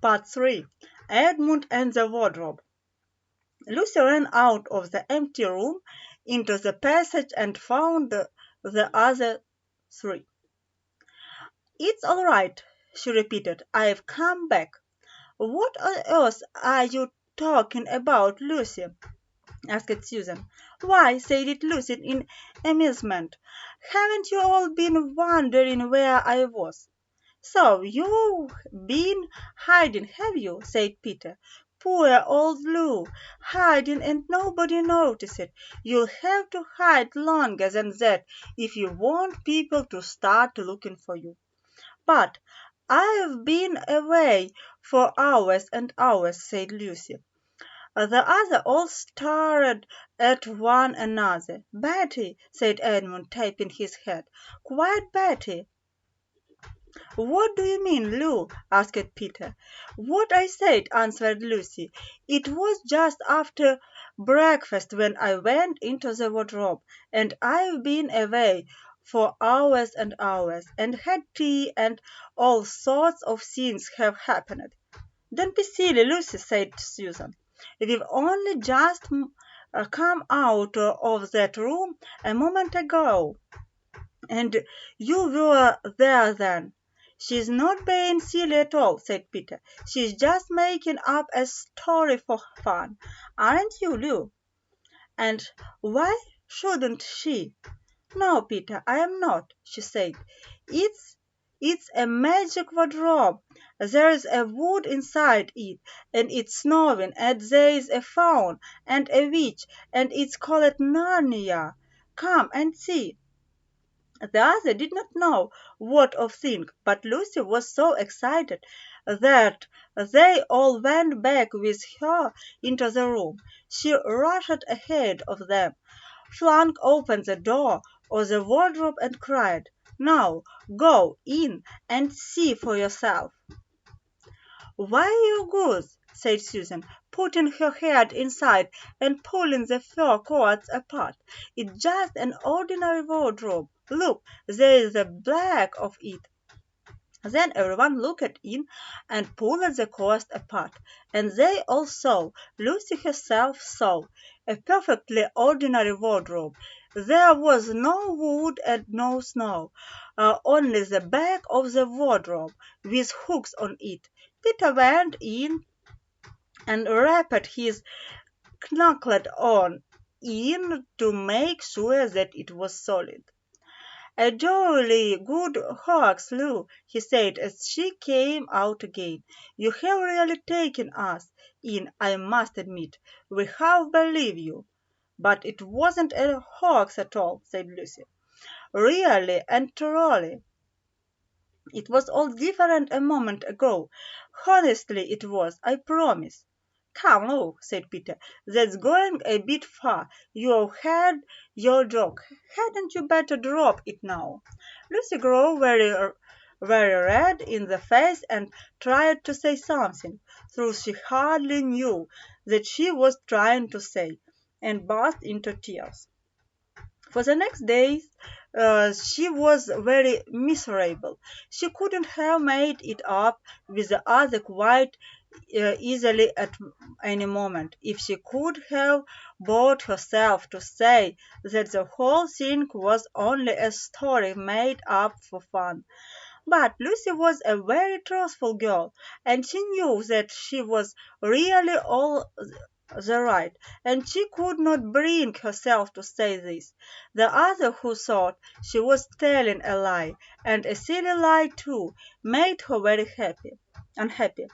Part 3. Edmund and the Wardrobe. Lucy ran out of the empty room into the passage and found the other three. "It's all right," she repeated. "I've come back." "What on earth are you talking about, Lucy?" asked Susan. "Why," said Lucy in amazement, "haven't you all been wondering where I was?" "So you've been hiding, have you?" said Peter. "Poor old Lou, hiding and nobody noticed it. You'll have to hide longer than that if you want people to start looking for you." "But I've been away for hours and hours," said Lucy. The others all stared at one another. "Betty," said Edmund, tapping his head. "Quiet, Betty." "What do you mean, Lou?" asked Peter. "What I said," answered Lucy. "It was just after breakfast when I went into the wardrobe, and I've been away for hours and hours, and had tea, and all sorts of things have happened." "Don't be silly, Lucy," said Susan. "We've only just come out of that room a moment ago, and you were there then." "She's not being silly at all," said Peter. "She's just making up a story for fun. Aren't you, Lou?" "And why shouldn't she?" "No, Peter, I am not," she said. It's a magic wardrobe. There's a wood inside it, and it's snowing, and there's a faun and a witch, and it's called Narnia. Come and see." The others did not know what to think, but Lucy was so excited that they all went back with her into the room. She rushed ahead of them, flung open the door of the wardrobe, and cried, "Now go in and see for yourself." "Why, you goose," said Susan, putting her head inside and pulling the fur coats apart. "It's just an ordinary wardrobe. Look, there's the back of it." Then everyone looked in and pulled the coats apart, and they all saw, Lucy herself saw, a perfectly ordinary wardrobe. There was no wood and no snow, only the back of the wardrobe with hooks on it. Peter went in and rapped his knuckles on in to make sure that it was solid. "A jolly good hoax, Lou," he said as she came out again. "You have really taken us in, I must admit. We half believe you." "But it wasn't a hoax at all," said Lucy. "Really and truly. It was all different a moment ago. Honestly it was, I promise." "Come, Lou," said Peter, "that's going a bit far. You've had your joke. Hadn't you better drop it now?" Lucy grew very red in the face and tried to say something, though she hardly knew that she was trying to say, and burst into tears. For the next days she was very miserable. She couldn't have made it up with the other quite easily at any moment, if she could have brought herself to say that the whole thing was only a story made up for fun. But Lucy was a very truthful girl, and she knew that she was really all the right, and she could not bring herself to say this. The other who thought she was telling a lie, and a silly lie too, made her very unhappy.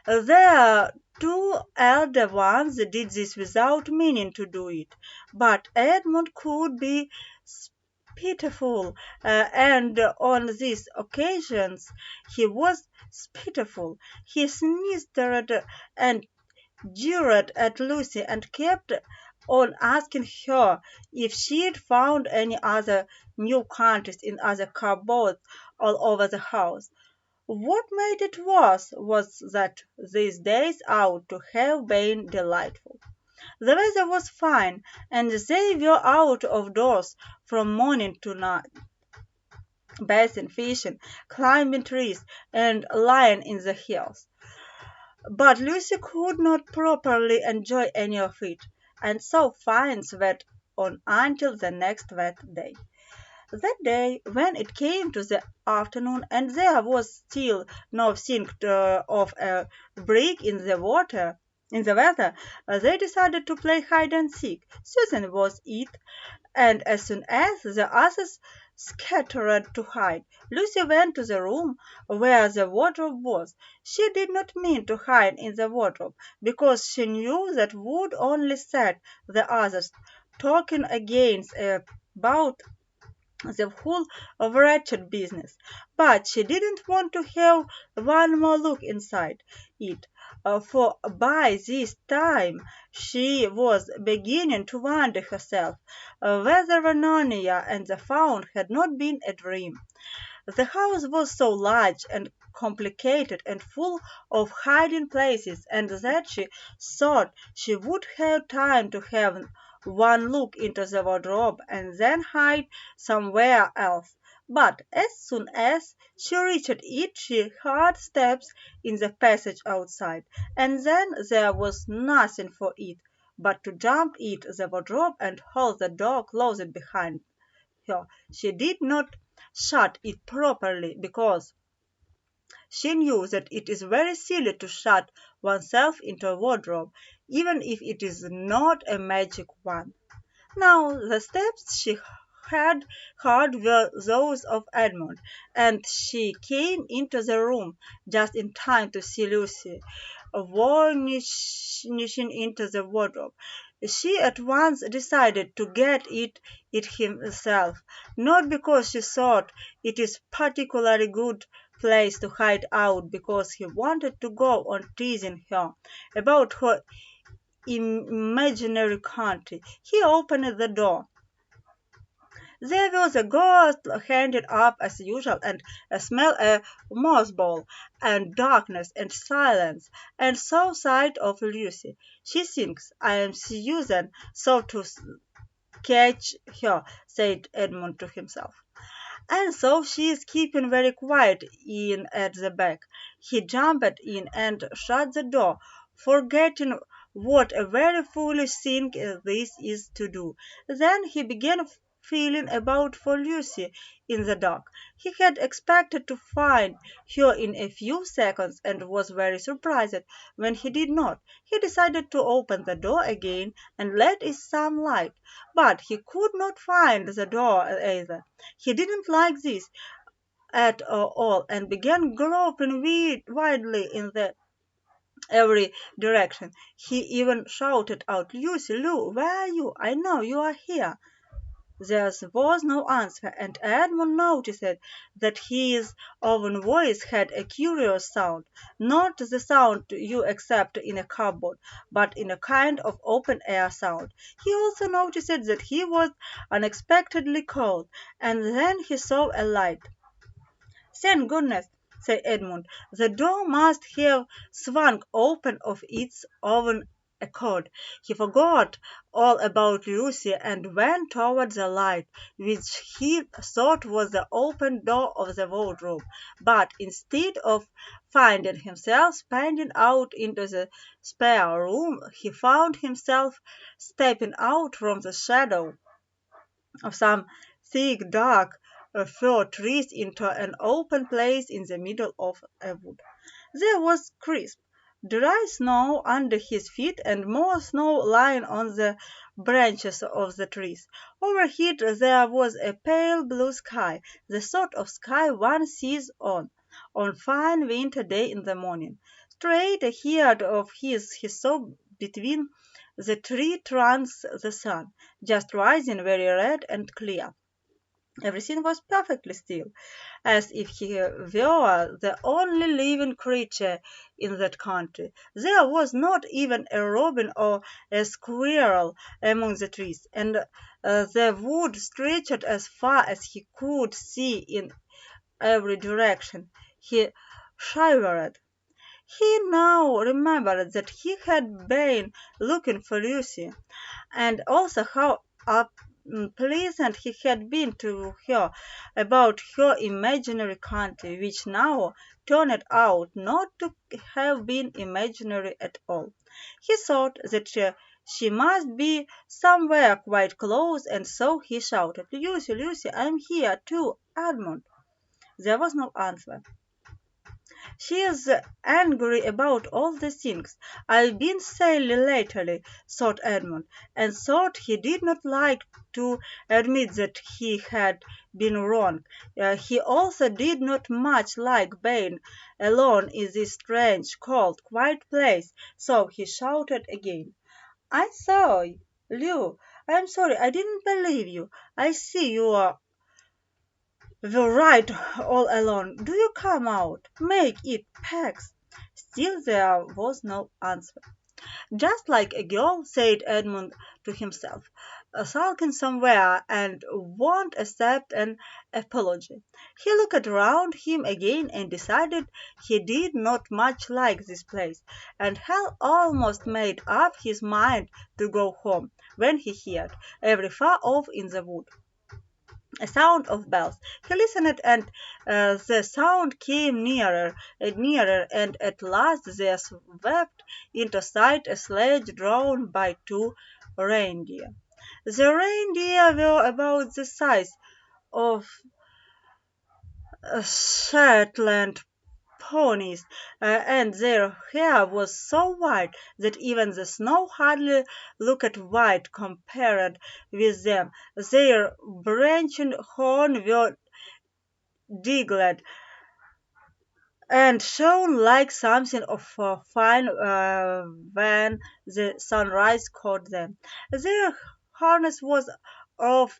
The two elder ones did this without meaning to do it, but Edmund could be spiteful, and on these occasions he was spiteful. He sneered and jeered at Lucy and kept on asking her if she'd found any other new countries in other cupboards all over the house. What made it worse was that these days ought to have been delightful. The weather was fine, and they were out of doors from morning to night. bathing, fishing, climbing trees, and lying in the hills. But Lucy could not properly enjoy any of it, and so fines went on until the next wet day. That day, when it came to the afternoon and there was still no sign of a break in the weather, they decided to play hide and seek. Susan was it, and as soon as the others scattered to hide, Lucy went to the room where the wardrobe was. She did not mean to hide in the wardrobe, because she knew that would only set the others talking against about the whole wretched business. But she didn't want to have one more look inside it, for by this time she was beginning to wonder herself whether Narnia and the Faun had not been a dream. The house was so large and complicated and full of hiding places, and that she thought she would have time to have one look into the wardrobe and then hide somewhere else. But as soon as she reached it, she heard steps in the passage outside, and then there was nothing for it but to jump into the wardrobe and hold the door closed behind her. She did not shut it properly because she knew that it is very silly to shut oneself into a wardrobe, even if it is not a magic one. Now the steps she had heard were those of Edmund, and she came into the room just in time to see Lucy vanishing into the wardrobe. She at once decided to it himself, not because she thought it is particularly good place to hide out, because he wanted to go on teasing her about her imaginary country. He opened the door. There was a ghost handed up as usual, and a smell of mothball, and darkness, and silence, and so sight of Lucy. She thinks I am Susan, so to catch her, said Edmund to himself. And so she is keeping very quiet in at the back. He jumped in and shut the door, forgetting what a very foolish thing this is to do. Then he began feeling about for Lucy in the dark. He had expected to find her in a few seconds and was very surprised when he did not. He decided to open the door again and let in some light, but he could not find the door either. He didn't like this at all and began groping wildly in every direction. He even shouted out, "Lucy, Lou, where are you? I know you are here." There was no answer, and Edmund noticed that his own voice had a curious sound, not the sound you accept in a cupboard, but in a kind of open-air sound. He also noticed that he was unexpectedly cold, and then he saw a light. "Thank goodness," said Edmund. "The door must have swung open of its own accord." He forgot all about Lucy and went toward the light, which he thought was the open door of the wardrobe. But instead of finding himself spinning out into the spare room, he found himself stepping out from the shadow of some thick dark fir trees into an open place in the middle of a wood. There was crisp, dry snow under his feet and more snow lying on the branches of the trees. Overhead there was a pale blue sky, the sort of sky one sees on fine winter day in the morning. Straight ahead of he saw between the tree trunks the sun, just rising very red and clear. Everything was perfectly still, as if he were the only living creature in that country. There was not even a robin or a squirrel among the trees, and the wood stretched as far as he could see in every direction. He shivered. He now remembered that he had been looking for Lucy, and also how pleasant he had been to her about her imaginary country, which now turned out not to have been imaginary at all. He thought that she must be somewhere quite close, and so he shouted, "Lucy, Lucy, I'm here too, Edmund." There was no answer. "She is angry about all the things I've been saying lately," thought Edmund, and thought he did not like to admit that he had been wrong. He also did not much like being alone in this strange, cold, quiet place, so he shouted again. "I saw you, Lou. I'm sorry I didn't believe you. I see you were right all along. Do you come out? Make it, Pax." Still there was no answer. "Just like a girl," said Edmund to himself, "sulking somewhere and won't accept an apology." He looked around him again and decided he did not much like this place, and had almost made up his mind to go home when he heard, very far off in the wood, a sound of bells. He listened, and the sound came nearer and nearer, and at last there swept into sight a sledge drawn by two reindeer. The reindeer were about the size of Shetland ponies, and their hair was so white that even the snow hardly looked white compared with them. Their branching horns were digled and shone like something of fine when the sunrise caught them. Their harness was of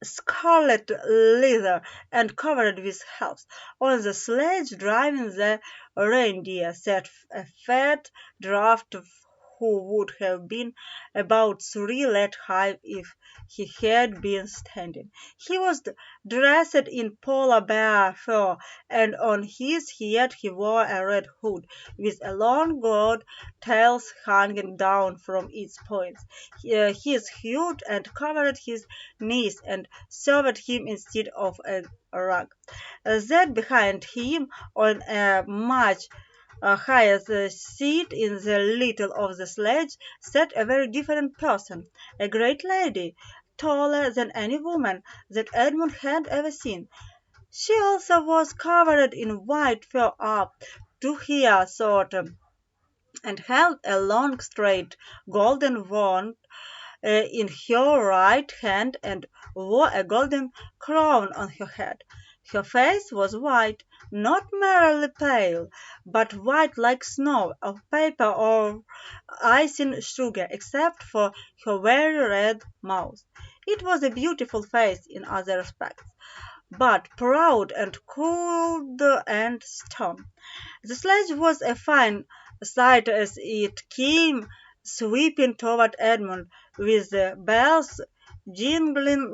scarlet leather and covered with helps. On the sledge driving the reindeer sat a fat dwarf who would have been about 3 feet high if he had been standing. He was dressed in polar bear fur, and on his head he wore a red hood with a long gold tail hanging down from its points. His hood and covered his knees and served him instead of a rug. That behind him, on a much higher seat in the middle of the sledge, sat a very different person, a great lady, taller than any woman that Edmund had ever seen. She also was covered in white fur up to her sort, and held a long straight golden wand in her right hand, and wore a golden crown on her head. Her face was white, not merely pale, but white like snow of paper or icing sugar, except for her very red mouth. It was a beautiful face in other respects, but proud and cold and stern. The sledge was a fine sight as it came sweeping toward Edmund, with the bells jingling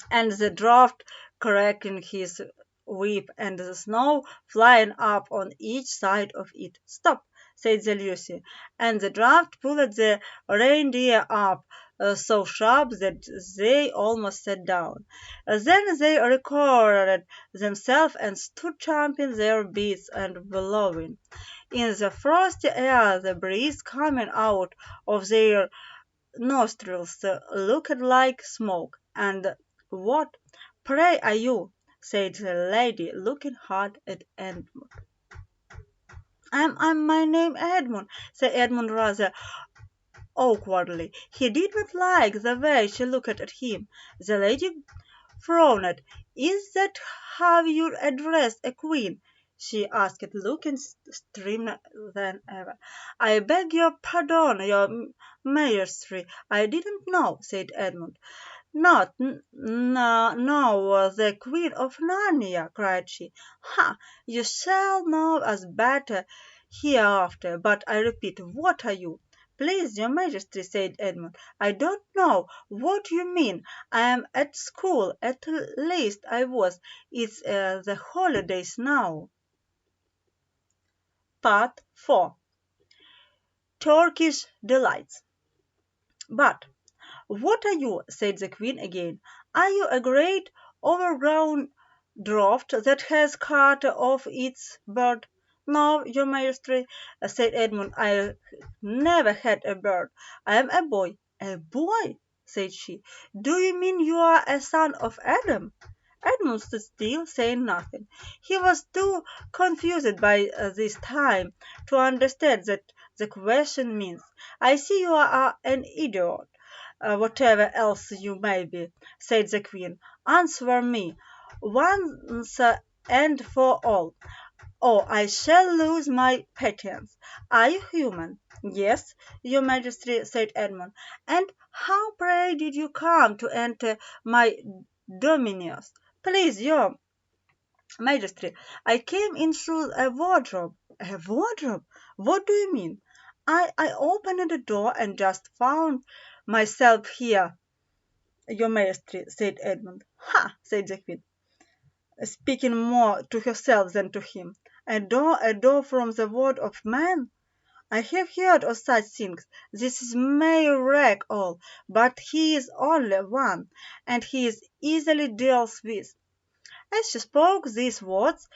and the draft cracking his whip, and the snow flying up on each side of it. "Stop!" said the Lucy, and the draft pulled the reindeer up so sharp that they almost sat down. Then they recovered themselves and stood champing their bits and blowing. In the frosty air, the breeze coming out of their nostrils looked like smoke. "And what, pray, are you?" said the lady, looking hard at Edmund. I'm my name Edmund," said Edmund rather awkwardly. He did not like the way she looked at him. The lady frowned. "Is that how you address a queen?" she asked, looking sterner than ever. "I beg your pardon, your majesty. I didn't know," said Edmund. "Not no, the Queen of Narnia!" cried she. "Ha! You shall know us better hereafter. But I repeat, what are you?" "Please, your majesty," said Edmund, "I don't know what you mean. I am at school. At least I was. It's the holidays now." Part 4. Turkish Delights. "But what are you?" said the Queen again. "Are you a great overgrown dwarf that has cut off its bird?" "No, your Majesty," said Edmund, "I never had a bird. I am a boy." "A boy?" said she. "Do you mean you are a son of Adam?" Edmund stood still, saying nothing. He was too confused by this time to understand that the question means. "I see you are an idiot, whatever else you may be," said the Queen. "Answer me once and for all, or I shall lose my patience. Are you human?" "Yes, your Majesty," said Edmund. "And how, pray, did you come to enter my dominions?" "Please, your Majesty, I came in through a wardrobe." "A wardrobe? What do you mean?" I opened the door and just found myself here, your Majesty," said Edmund. "Ha!" said the Queen, speaking more to herself than to him. A door from the word of man? I have heard of such things. This may wreck all, but he is only one, and he is easily dealt with." As she spoke these words,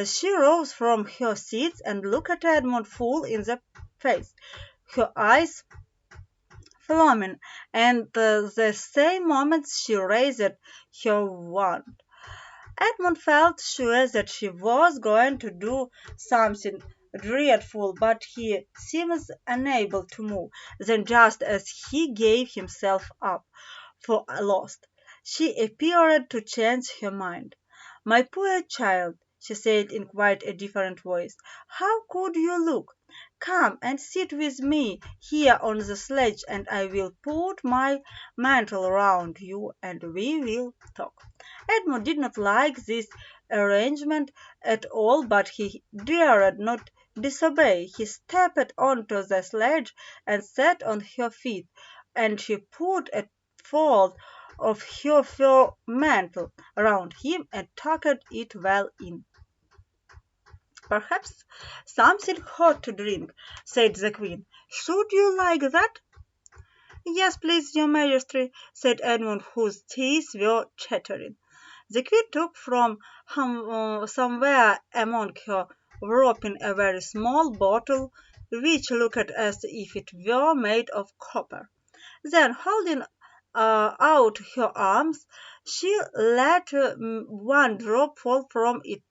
she rose from her seat and looked Edmund full in the face, her eyes flaming, and the same moment she raised her wand. Edmund felt sure that she was going to do something dreadful, but he seemed unable to move. Then, just as he gave himself up for lost, she appeared to change her mind. "My poor child," she said in quite a different voice, "how could you look? Come and sit with me here on the sledge, and I will put my mantle round you, and we will talk." Edmund did not like this arrangement at all, but he dared not disobey. He stepped onto the sledge and sat on her feet, and she put a fold of her fur mantle round him and tucked it well in. "Perhaps something hot to drink," said the Queen. "Should you like that?" "Yes, please, your Majesty," said Edmund, whose teeth were chattering. The Queen took from somewhere among her wrappings a very small bottle, which looked as if it were made of copper. Then, holding out her arms, she let one drop fall from it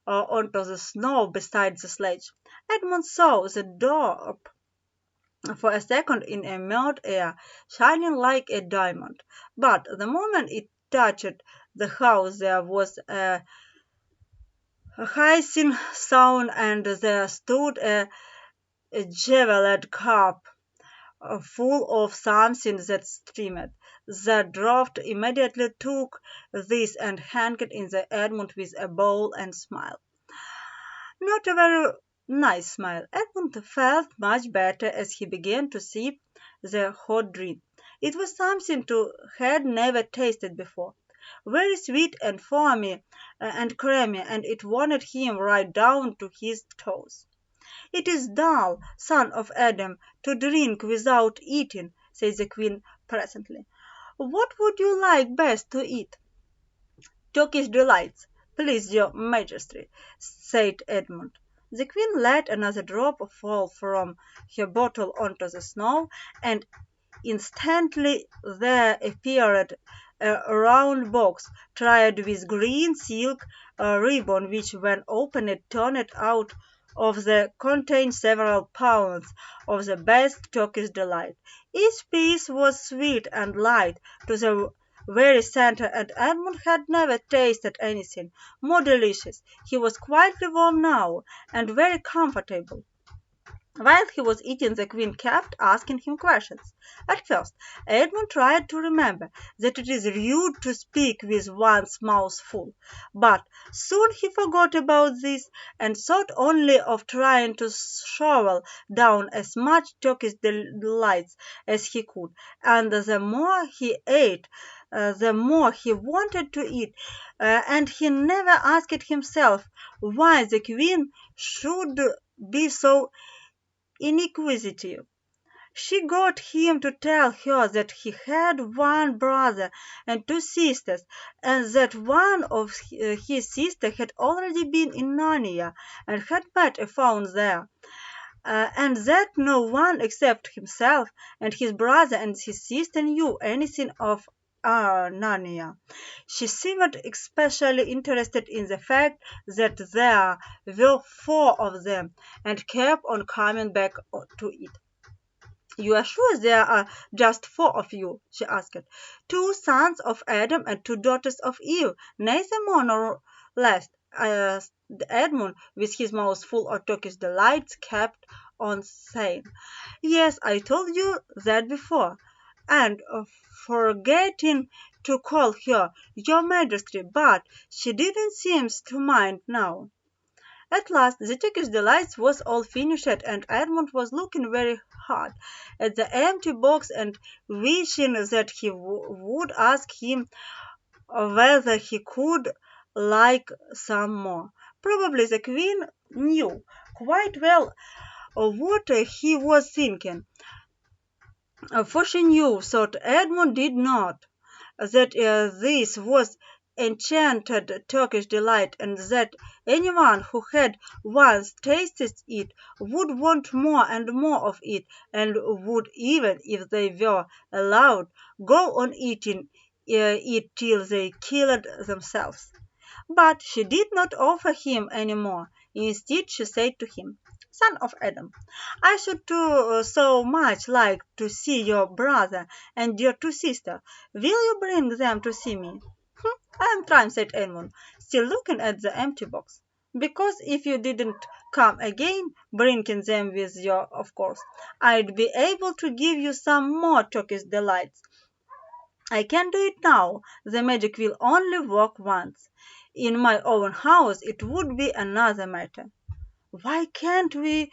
onto the snow beside the sledge. Edmund saw the drop for a second in a mid-air, shining like a diamond, but the moment it touched the house there was a hissing sound, and there stood a jeweled cup full of something that steamed. The draught immediately took this and handed in the Edmund with a bowl and smile. Not a very nice smile. Edmund felt much better as he began to sip the hot drink. It was something he had never tasted before. Very sweet and foamy and creamy, and it warmed him right down to his toes. "It is dull, son of Adam, to drink without eating," said the Queen presently. "What would you like best to eat?" "Turkish delights, please, your Majesty," said Edmund. The Queen let another drop fall from her bottle onto the snow, and instantly there appeared a round box tied with green silk ribbon, which, when opened, turned out of the contained several pounds of the best Turkish delight. Each piece was sweet and light to the very center, and Edmund had never tasted anything more delicious. He was quite warm now, and very comfortable. While he was eating, the Queen kept asking him questions. At first, Edmund tried to remember that it is rude to speak with one's mouth full, but soon he forgot about this and thought only of trying to shovel down as much Turkish delights as he could, and the more he ate, the more he wanted to eat, and he never asked himself why the Queen should be so inquisitive. She got him to tell her that he had one brother and two sisters, and that one of his sisters had already been in Narnia and had met a faun there, and that no one except himself and his brother and his sister knew anything of Narnia. She seemed especially interested in the fact that there were four of them, and kept on coming back to it. "You are sure there are just four of you?" she asked. "Two sons of Adam and two daughters of Eve, neither more nor less," Edmund, with his mouth full of Turkish delights, kept on saying. "Yes, I told you that before, and forgetting to call her your Majesty, but she didn't seem to mind now." At last the Turkish delights was all finished, and Edmund was looking very hard at the empty box and wishing that he would ask him whether he could like some more. Probably the Queen knew quite well what he was thinking, for she knew, thought Edmund did not, that this was enchanted Turkish delight, and that anyone who had once tasted it would want more and more of it, and would, even if they were allowed, go on eating it till they killed themselves. But she did not offer him any more. Instead, she said to him, "Son of Adam, I should so much like to see your brother and your two sisters. Will you bring them to see me?" "I am trying," said Edmund, still looking at the empty box. "Because if you didn't come again, bringing them with you, of course, I'd be able to give you some more Turkish delights. I can do it now. The magic will only work once. In my own house it would be another matter." "Why can't we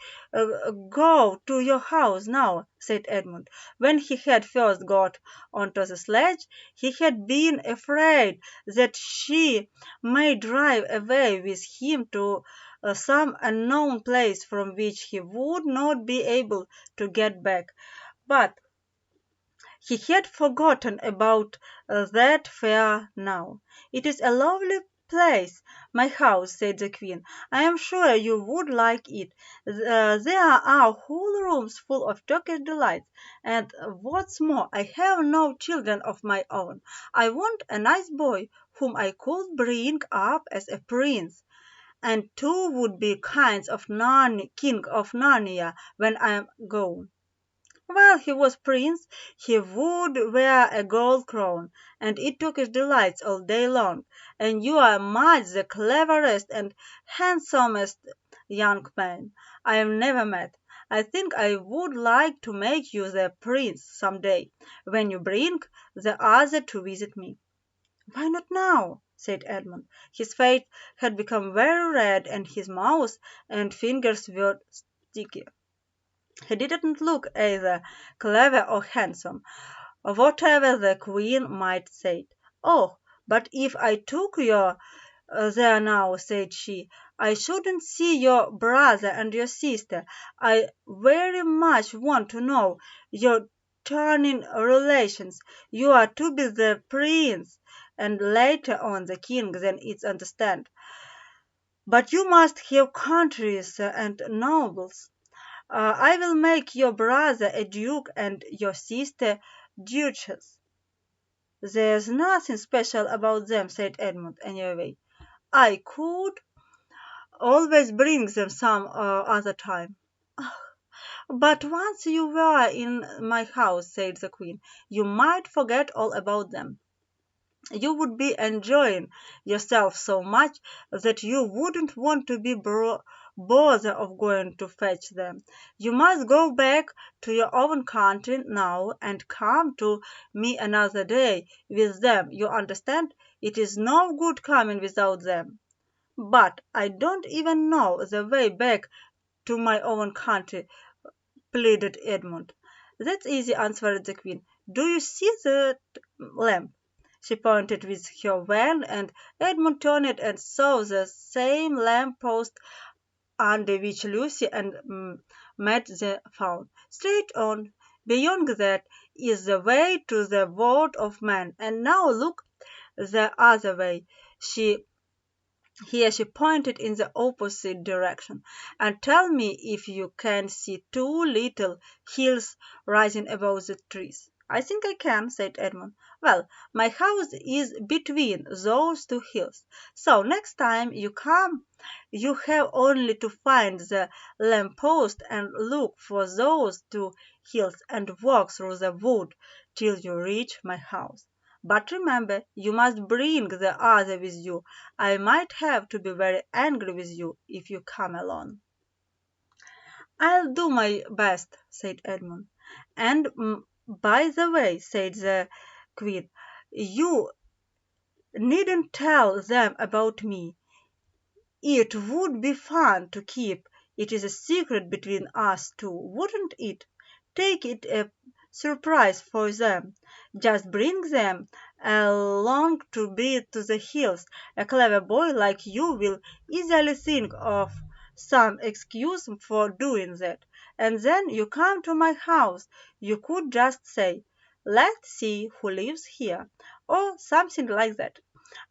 go to your house now?" said Edmund. When he had first got onto the sledge, he had been afraid that she might drive away with him to some unknown place from which he would not be able to get back. But he had forgotten about that fear now. "It is a lovely place, my house," said the Queen. "I am sure you would like it. There are whole rooms full of Turkish delights, and what's more, I have no children of my own. I want a nice boy whom I could bring up as a prince, and two would be kinds of King of Narnia when I am gone. While he was prince, he would wear a gold crown, and eat Turkish delights all day long, and you are much the cleverest and handsomest young man I have never met. I think I would like to make you the prince some day, when you bring the other to visit me." "Why not now?" said Edmund. His face had become very red, and his mouth and fingers were sticky. He didn't look either clever or handsome, whatever the Queen might say. "Oh, but if I took you there now," said she, "I shouldn't see your brother and your sister. I very much want to know your turning relations. You are to be the prince, and later on the king, then it's understand. But you must have countries and nobles. I will make your brother a duke and your sister duchess." "There's nothing special about them," said Edmund, anyway. "I could always bring them some other time." "But once you were in my house," said the Queen, "you might forget all about them. You would be enjoying yourself so much that you wouldn't want to be bother of going to fetch them. You must go back to your own country now and come to me another day with them. You understand? It is no good coming without them." "But I don't even know the way back to my own country," pleaded Edmund. "That's easy," answered the Queen. "Do you see that lamp?" She pointed with her wand, and Edmund turned and saw the same lamp post under which Lucy and met the faun. Straight on Beyond that is the way to the world of man. And now look the other way. She pointed in the opposite direction. And tell me if you can see two little hills rising above the trees. I think I can, said Edmund. Well, my house is between those two hills. So next time you come, you have only to find the lamppost and look for those two hills and walk through the wood till you reach my house. But remember, you must bring the other with you. I might have to be very angry with you if you come alone. I'll do my best, said Edmund. And by the way, said the Queen, you needn't tell them about me. It would be fun to keep it is a secret between us two, wouldn't it? Take it a surprise for them. Just bring them along to be to the hills. A clever boy like you will easily think of some excuse for doing that. And then you come to my house. You could just say, "Let's see who lives here," or something like that.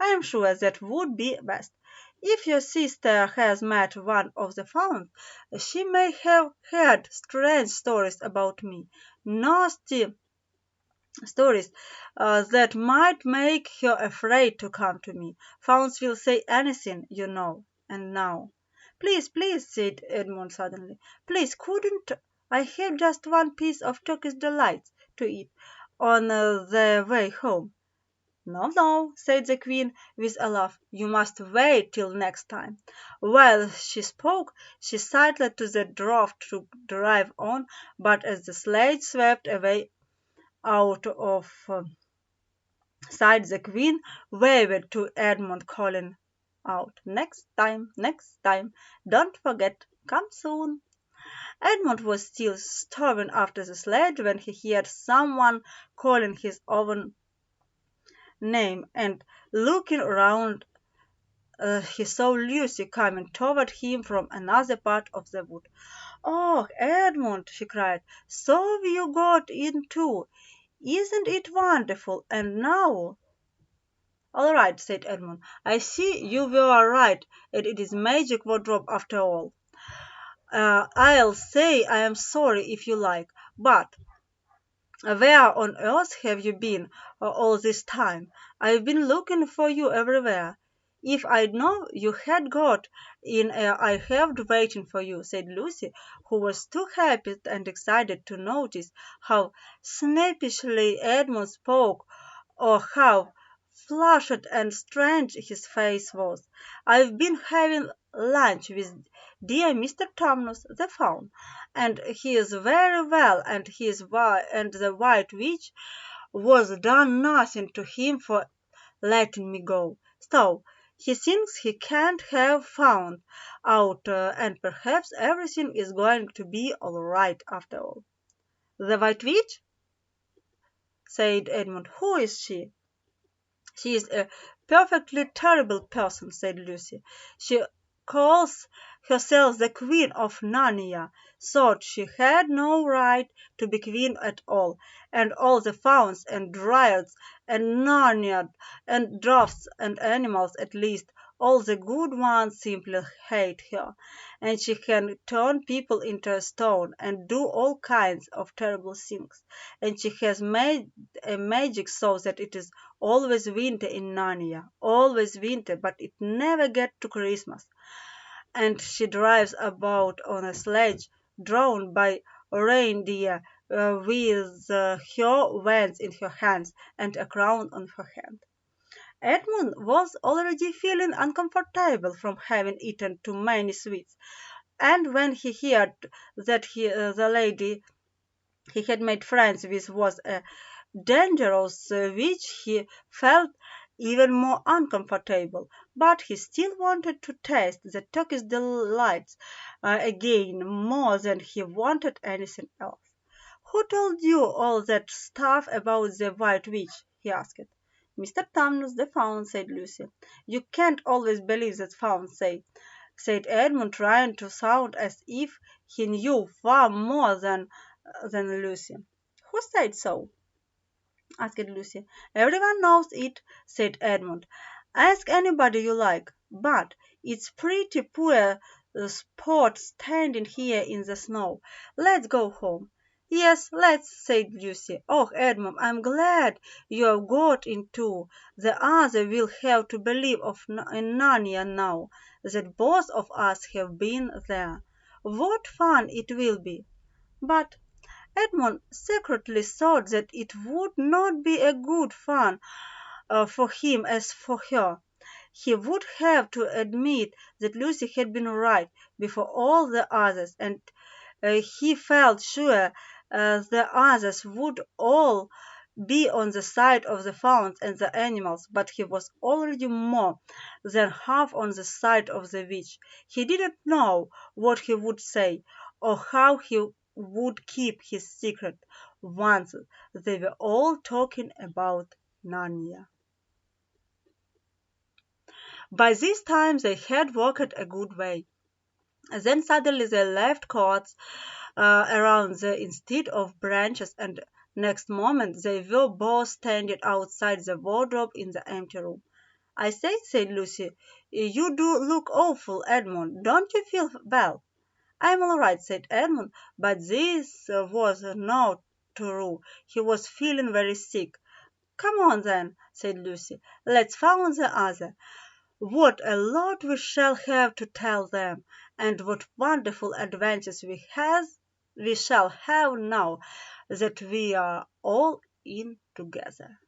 I am sure that would be best. If your sister has met one of the fauns, she may have heard strange stories about me, nasty stories that might make her afraid to come to me. Fauns will say anything, you know. And now, please, please, said Edmund suddenly, please, couldn't I have just one piece of Turkish delights to eat on the way home? No, no, said the Queen with a laugh, you must wait till next time. While she spoke, she signalled to the draught to drive on, but as the sledge swept away out of sight, the Queen waved to Edmund, calling out, next time, don't forget, come soon. Edmund was still starving after the sledge when he heard someone calling his own name, and looking round he saw Lucy coming toward him from another part of the wood. "Oh, Edmund!" she cried, "so you got in too! Isn't it wonderful? And now—" "All right," said Edmund. "I see you were right, and it is magic wardrobe after all. I'll say I am sorry if you like, but where on earth have you been all this time? I've been looking for you everywhere. If I'd known you had got in I have waiting for you," said Lucy, who was too happy and excited to notice how snappishly Edmund spoke or how flushed and strange his face was. "I've been having lunch with dear Mr. Tumnus, the faun, and he is very well, and the White Witch was done nothing to him for letting me go. So he thinks he can't have found out, and perhaps everything is going to be all right after all." "The White Witch?" said Edmund. "Who is she?" "She is a perfectly terrible person," said Lucy. "She calls herself the Queen of Narnia, thought she had no right to be queen at all, and all the fauns and dryads and Narniad and dwarfs and animals, at least all the good ones, simply hate her, and she can turn people into stone and do all kinds of terrible things, and she has made a magic so that it is always winter in Narnia, always winter, but it never gets to Christmas, and she drives about on a sledge drawn by reindeer with her wands in her hands and a crown on her head." Edmund was already feeling uncomfortable from having eaten too many sweets, and when he heard that the lady he had made friends with was a dangerous witch, he felt even more uncomfortable, but he still wanted to taste the Turkish delights again more than he wanted anything else. "Who told you all that stuff about the White Witch?" he asked. "Mr. Tumnus the faun," said Lucy. "You can't always believe that fauns say," said Edmund, trying to sound as if he knew far more than Lucy. Who said so?" asked Lucy. "Everyone knows it," said Edmund. "Ask anybody you like. But it's pretty poor sport standing here in the snow. Let's go home." "Yes, let's," said Lucy. "Oh, Edmund, I'm glad you've got in too. The other will have to believe in Narnia now that both of us have been there. What fun it will be!" But Edmund secretly thought that it would not be as good fun for him as for her. He would have to admit that Lucy had been right before all the others, and he felt sure the others would all be on the side of the fauns and the animals, but he was already more than half on the side of the witch. He didn't know what he would say, or how he would keep his secret once they were all talking about Narnia. By this time they had walked a good way. Then suddenly they left cords around them instead of branches, and next moment they were both standing outside the wardrobe in the empty room. "I say," said Lucy, "you do look awful, Edmund. Don't you feel well?" "I'm all right," said Edmund, but this was not true. He was feeling very sick. "Come on, then," said Lucy. "Let's find the other. What a lot we shall have to tell them, and what wonderful adventures we shall have now that we are all in together."